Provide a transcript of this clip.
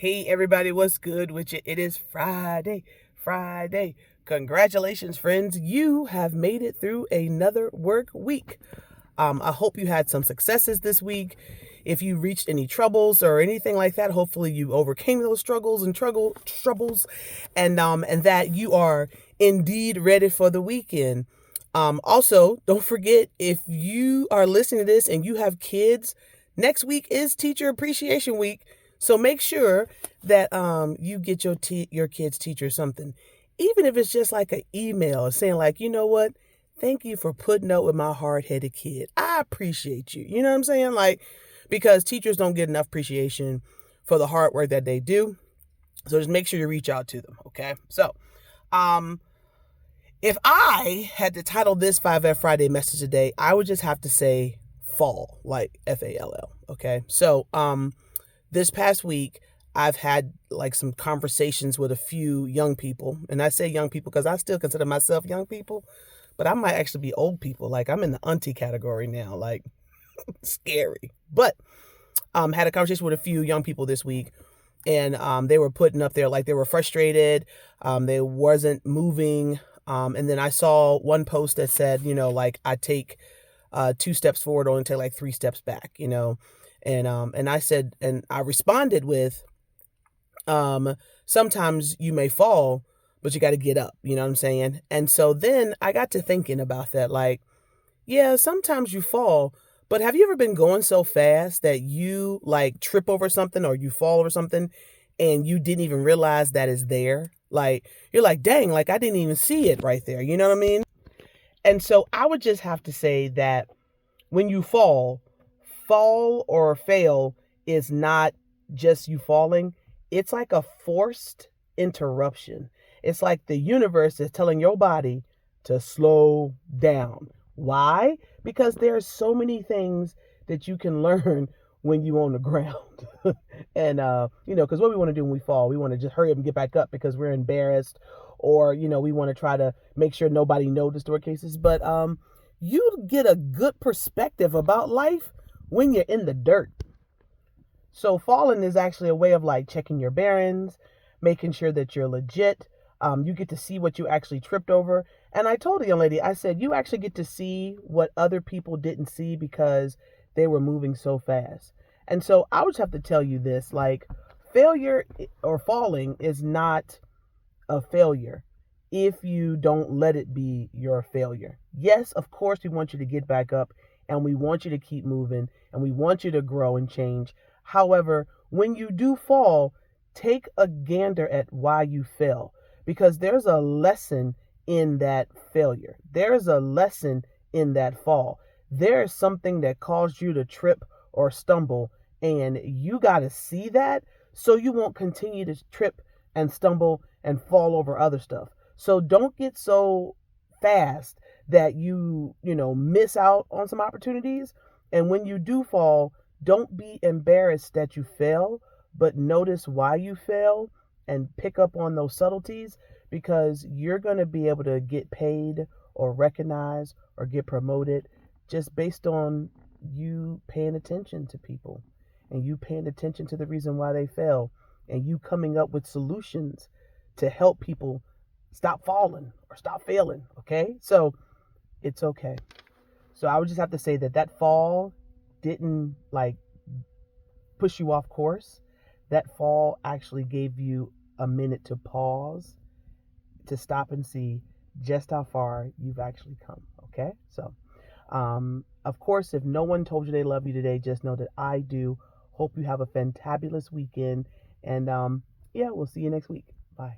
Hey everybody, what's good with you? It is Friday. Friday. Congratulations, friends. You have made it through another work week. I hope you had some successes this week. If you reached any troubles or anything like that, hopefully you overcame those struggles and troubles, and that you are indeed ready for the weekend. Also, don't forget, if you are listening to this and you have kids, next week is Teacher Appreciation Week. So make sure that you get your kids' teacher something, even if it's just like an email saying like, you know what, thank you for putting up with my hard-headed kid. I appreciate you. You know what I'm saying? Like, because teachers don't get enough appreciation for the hard work that they do. So just make sure you reach out to them. Okay. So, if I had to title this 5F Friday message today, I would just have to say fall, like FALL. Okay. So, this past week, I've had like some conversations with a few young people. And I say young people because I still consider myself young people, but I might actually be old people. Like I'm in the auntie category now, like scary. But had a conversation with a few young people this week, and they were putting up there like they were frustrated. They wasn't moving. And then I saw one post that said, like I take 2 steps forward, only take like 3 steps back, and I said, and I responded with, sometimes you may fall, but you got to get up, you know what I'm saying? And so then I got to thinking about that, like, yeah, sometimes you fall, but have you ever been going so fast that you like trip over something or you fall over something and you didn't even realize that it's there? Like, you're like, dang, like I didn't even see it right there. You know what I mean? And so I would just have to say that when you fall or fail is not just you falling, it's like a forced interruption. It's like the universe is telling your body to slow down. Why? Because there's so many things that you can learn when you on the ground. And because what we want to do when we fall, we want to just hurry up and get back up because we're embarrassed, or we want to try to make sure nobody noticed or cases. But you get a good perspective about life when you're in the dirt. So falling is actually a way of like checking your bearings, making sure that you're legit. You get to see what you actually tripped over. And I told the young lady, I said, you actually get to see what other people didn't see because they were moving so fast. And so I would have to tell you this, like failure or falling is not a failure if you don't let it be your failure. Yes, of course, we want you to get back up and we want you to keep moving and we want you to grow and change. However, when you do fall, take a gander at why you fell, because there's a lesson in that failure. There's a lesson in that fall. There is something that caused you to trip or stumble, and you got to see that so you won't continue to trip and stumble and fall over other stuff. So don't get so fast that you miss out on some opportunities. And when you do fall, don't be embarrassed that you fail, but notice why you fail and pick up on those subtleties, because you're going to be able to get paid or recognized or get promoted just based on you paying attention to people and you paying attention to the reason why they fail and you coming up with solutions to help people stop falling or stop failing. Okay. So it's okay. So I would just have to say that fall didn't like push you off course. That fall actually gave you a minute to pause, to stop and see just how far you've actually come. Okay. So, of course, if no one told you they love you today, just know that I do. Hope you have a fantabulous weekend. And yeah, we'll see you next week. Bye.